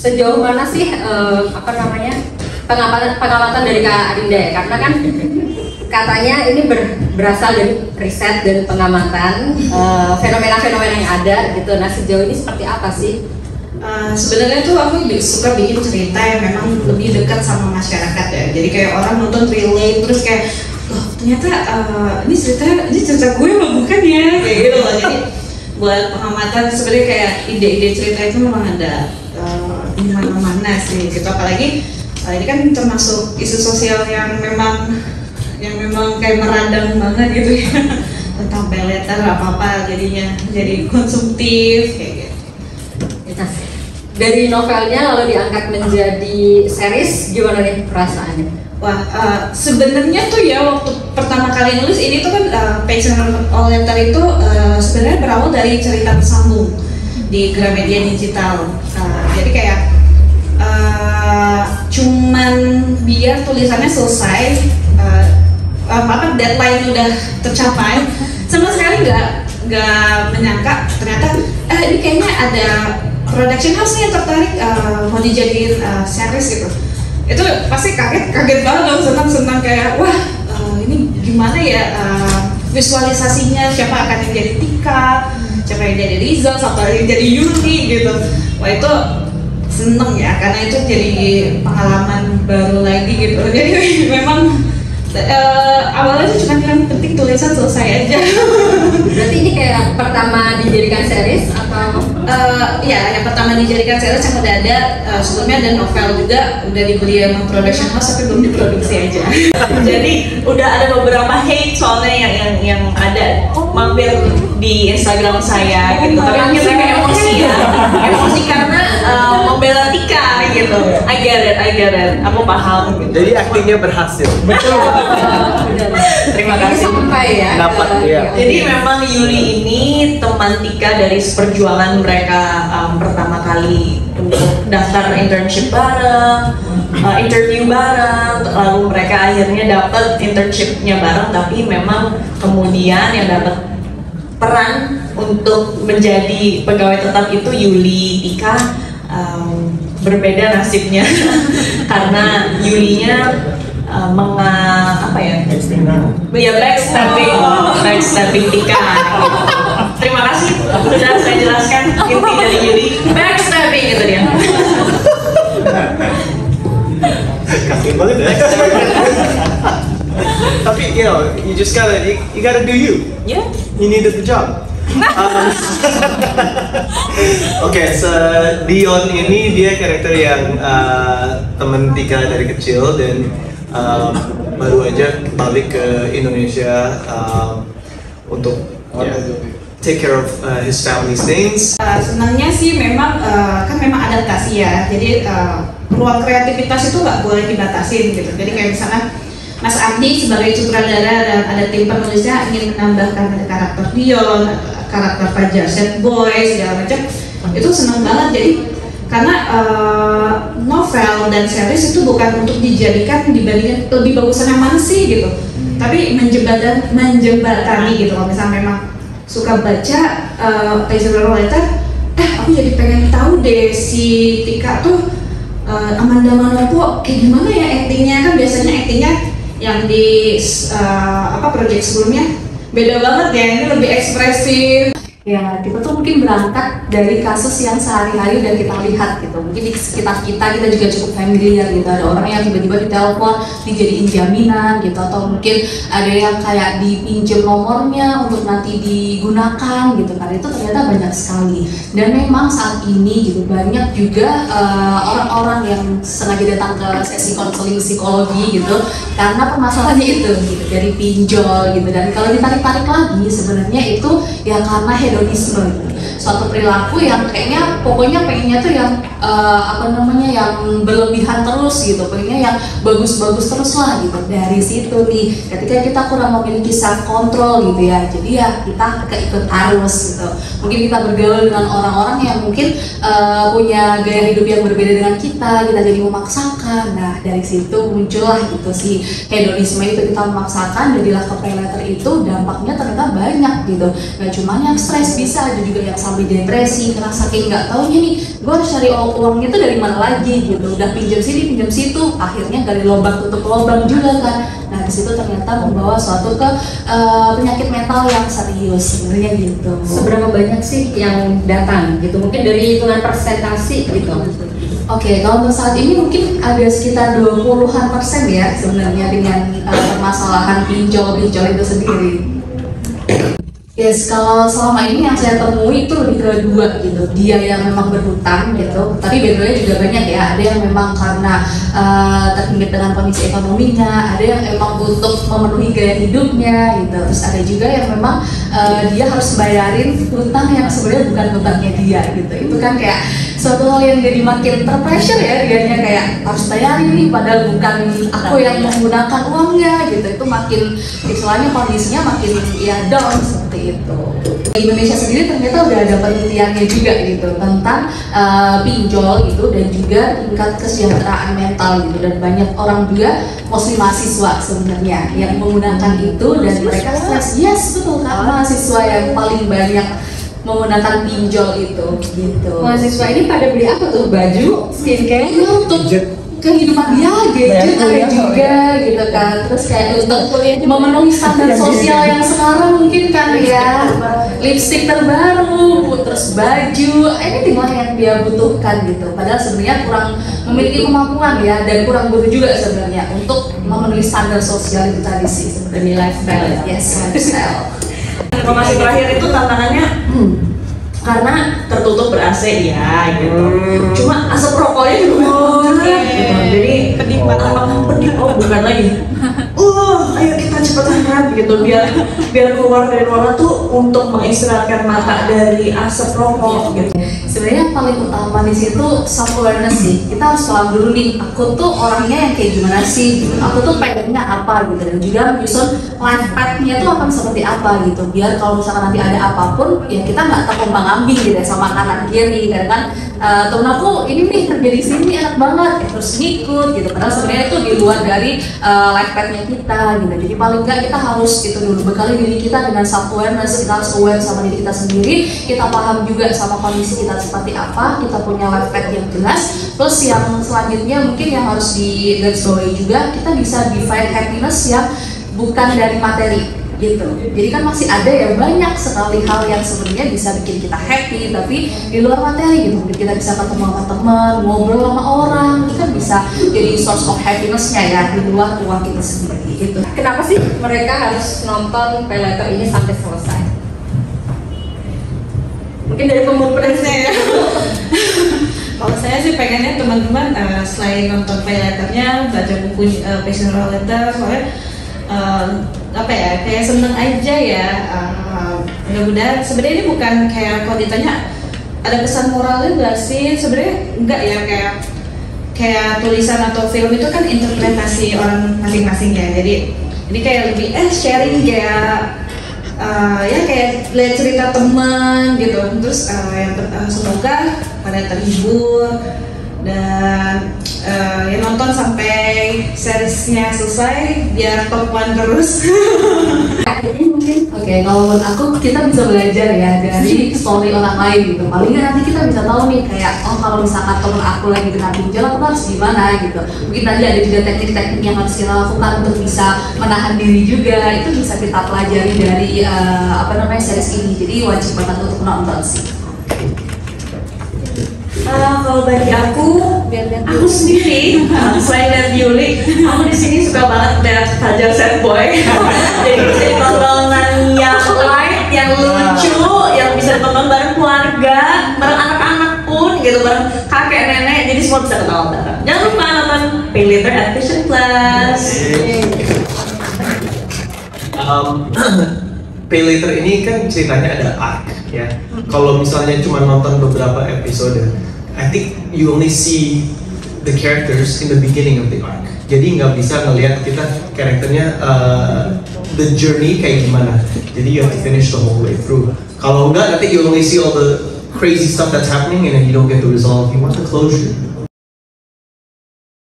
sejauh mana sih pengamatan dari Kak Adinda ya? Karena kan katanya ini berasal dari riset dan pengamatan fenomena-fenomena yang ada gitu. Nah sejauh ini seperti apa sih? Sebenarnya tuh aku suka bikin cerita yang memang lebih dekat sama masyarakat ya. Jadi kayak orang nonton relate terus kayak, oh ternyata ini cerita gue mah bukan ya, kayak gitu loh. Jadi buat pengamatan sebenarnya kayak ide-ide cerita itu memang ada di mana-mana sih gitu. Apalagi ini kan termasuk isu sosial yang memang kayak meradang banget gitu ya. Tentang pay letter apa-apa jadinya jadi konsumtif kayak gitu. Dari novelnya lalu diangkat menjadi series, gimana nih perasaannya? Wah, sebenarnya tuh ya waktu pertama kali nulis ini tuh kan Passion All Letter itu sebenarnya berawal dari cerita bersambung di Gramedia Digital. Jadi kayak cuman biar tulisannya selesai, deadline udah tercapai, sama sekali nggak menyangka ternyata ini kayaknya ada production house yang tertarik mau dijadiin series gitu. Itu pasti kaget banget dong, senang kayak wah ini gimana ya visualisasinya, siapa akan yang jadi Tika, siapa yang jadi Rizal, siapa yang jadi Yuli gitu. Wah itu seneng ya, karena itu jadi pengalaman baru lagi gitu. Jadi memang awalnya tuh cuma yang penting tulisan selesai aja. Berarti ini kayak pertama dijadikan series atau? Ya, yang pertama dijadikan series yang udah ada sebelumnya ada novel juga udah dibeli sama production house tapi belum diproduksi aja. Jadi udah ada beberapa hate soalnya yang ada mampir di Instagram saya gitu. Tapi akhirnya kayak emosi karena membela Tika gitu. I get it, aku paham. Gitu. Jadi aktingnya berhasil. Betul. Terima kasih. Sampai ya. Dapat ya. Jadi memang Yuli ini teman Tika dari perjuangan mereka pertama kali untuk daftar internship bareng, interview bareng, lalu mereka akhirnya dapat internshipnya bareng. Tapi memang kemudian yang dapat peran untuk menjadi pegawai tetap itu Yuli. Tika berbeda nasibnya karena Yulinya backstabbing Tika. Terima kasih sudah saya jelaskan inti dari Yuli. Backstabbing itu dia. Kasih banget ya. Tapi you just gotta do you. Yeah. You needed the job. Oke, so Dion ini dia karakter yang teman Tika dari kecil dan baru aja balik ke Indonesia untuk take care of his family's things. Senangnya sih memang memang adaptasi ya. Jadi ruang kreativitas itu nggak boleh dibatasin gitu. Jadi kayak misalnya Mas Andi sebagai sutradara dan ada tim penulisnya ingin menambahkan ada karakter Dion, karakter Fajar, Set Boy segala macam, itu senang banget. Jadi karena novel dan series itu bukan untuk dijadikan dibandingkan lebih bagusan yang mana sih gitu, tapi menjembatani gitu. Kalau misalnya memang suka baca Passion Letter, aku jadi pengen tahu deh si Tika tuh Amanda Manopo kayak gimana ya aktingnya. Kan biasanya aktingnya yang di project sebelumnya beda banget ya, ini lebih ekspresif. Ya, kita tuh mungkin berangkat dari kasus yang sehari-hari dan kita lihat gitu. Mungkin di sekitar kita juga cukup familiar gitu. Ada orang yang tiba-tiba ditelepon dijadiin jaminan gitu, atau mungkin ada yang kayak dipinjam nomornya untuk nanti digunakan gitu. Karena itu ternyata banyak sekali. Dan memang saat ini gitu banyak juga orang-orang yang sengaja datang ke sesi konseling psikologi gitu karena permasalahannya itu gitu, dari pinjol gitu. Dan kalau ditarik-tarik lagi sebenarnya itu ya karena hedonisme gitu. Suatu perilaku yang kayaknya pokoknya pengennya tuh yang yang berlebihan terus gitu, pengennya yang bagus-bagus terus lah gitu. Dari situ nih ketika kita kurang memiliki self control gitu ya, jadi ya kita keikut arus gitu. Mungkin kita bergaul dengan orang-orang yang mungkin punya gaya hidup yang berbeda dengan kita jadi memaksakan. Nah dari situ muncullah gitu si hedonisme itu, kita memaksakan jadilah ke pay letter itu. Dampaknya ternyata banyak gitu, gak cuma yang stres, bisa ada juga yang sampai depresi karena saking nggak taunya nih gue harus cari uangnya tuh dari mana lagi gitu, udah pinjam sini pinjam situ, akhirnya gali lubang tutup lubang juga kan. Nah di situ ternyata membawa suatu ke penyakit mental yang serius sebenarnya gitu. Seberapa banyak sih yang datang gitu, mungkin dari hitungan persentase gitu? Oke, kalau untuk saat ini mungkin ada sekitar 20-an% ya sebenarnya dengan permasalahan pinjol itu sendiri. Yes, kalau selama ini yang saya temui itu lebih ke dua gitu. Dia yang memang berhutang gitu, tapi backgroundnya juga banyak ya. Ada yang memang karena terkait dengan kondisi ekonominya, ada yang emang untuk memenuhi gaya hidupnya gitu. Terus ada juga yang memang dia harus bayarin hutang yang sebenarnya bukan hutangnya dia gitu. Itu kan kayak suatu hal yang jadi makin terpressure ya, dianya kayak harus bayarin nih padahal bukan aku yang menggunakan uangnya gitu. Itu makin istilahnya kondisinya makin ya down seperti itu. Di Indonesia sendiri ternyata udah ada penelitiannya juga gitu tentang pinjol gitu dan juga tingkat kesejahteraan mental gitu, dan banyak orang juga mostly mahasiswa sebenarnya yang menggunakan itu dan mereka stres. Yes betul kan, mahasiswa yang paling banyak menggunakan pinjol itu gitu. Mahasiswa ini pada beli apa tuh? Baju, skincare, untuk kehidupan dia, gadget ada juga gitu kan. Terus kayak untuk memenuhi standar sosial yang sekarang mungkin kan ya, lipstick terbaru, terus baju, ini dimana yang dia butuhkan gitu. Padahal sebenarnya kurang memiliki kemampuan ya, dan kurang butuh juga sebenarnya untuk memenuhi standar sosial itu tadi sih, demi lifestyle. Yes, lifestyle. Informasi terakhir itu tantangannya karena tertutup ber-AC ya gitu. Cuma asap rokoknya juga gitu. Jadi kedip bukan lagi. Ayo kita cepetan gitu biar keluar dari ruangan tuh untuk mengistirahatkan mata dari asap rokok gitu. Sebenarnya yang paling utama di situ self awareness sih. Kita harus paham dulu nih, aku tuh orangnya yang kayak gimana sih gitu. Aku tuh pengennya apa gitu, dan juga menyusun life path-nya tuh akan seperti apa gitu. Biar kalau misalkan nanti ada apapun ya kita nggak terombang ambing gitu ya sama kanan kiri kan. Temen aku ini nih kerja di sini enak banget ya, terus ngikut gitu. Padahal sebenarnya itu di luar dari life path-nya kita gitu. Jadi paling nggak kita harus gitu dulu bekali diri kita dengan self awareness. Kita harus aware sama diri kita sendiri, kita paham juga sama kondisi kita seperti apa, kita punya life path yang jelas. Plus yang selanjutnya mungkin yang harus digarisbawahi juga, kita bisa define happiness yang bukan dari materi gitu. Jadi kan masih ada ya banyak sekali hal yang sebenarnya bisa bikin kita happy tapi di luar materi gitu. Mungkin kita bisa ketemu sama teman, ngobrol sama orang, itu kan bisa jadi source of happiness-nya ya di luar uang kita sendiri gitu. Kenapa sih mereka harus nonton Pay Later ini sampai selesai? Mungkin dari pembunuhnya ya. Kalau saya sih pengennya teman-teman selain nonton Pay Later-nya, baca buku Passion Letter, soalnya apa ya, kayak seneng aja ya. Mudah-mudahan sebenarnya ini bukan kayak kalau ditanya ada pesan moralnya nggak sih, sebenarnya enggak ya, kayak tulisan atau film itu kan interpretasi orang masing-masing ya. Jadi kayak lebih sharing kayak ya kayak lihat cerita teman gitu. Terus semoga pada terhibur dan ya nonton sampai seriesnya selesai biar top 1 terus. Oke, kalau menurut aku kita bisa belajar ya dari story orang lain gitu. Paling nggak nanti kita bisa tahu nih kayak kalau misalkan temen aku lagi kena pinjol, aku harus gimana gitu. Mungkin tadi ada juga teknik-teknik yang harus kita lakukan untuk bisa menahan diri juga. Itu bisa kita pelajari dari series ini. Jadi wajib banget untuk nonton sih. Kalau bagi aku sendiri selain lihat Yuli, aku di sini suka banget lihat Fajar Sad Boy. Jadi bisa ditontonan yang light, yang lucu, yang bisa ditonton bareng keluarga, bareng anak-anak pun gitu, bareng kakek nenek. Jadi semua bisa ketawa bareng. Jangan lupa nonton Pay Later at Vision Plus. Pay Later ini kan ceritanya ada arc ya. Kalau misalnya cuma nonton beberapa episode, I think you only see the characters in the beginning of the arc. Jadi nggak bisa ngelihat kita karakternya the journey kayak gimana. Jadi you have to finish the whole way through. Kalau nggak nanti you only see all the crazy stuff that's happening and then you don't get the resolve. You want the closure.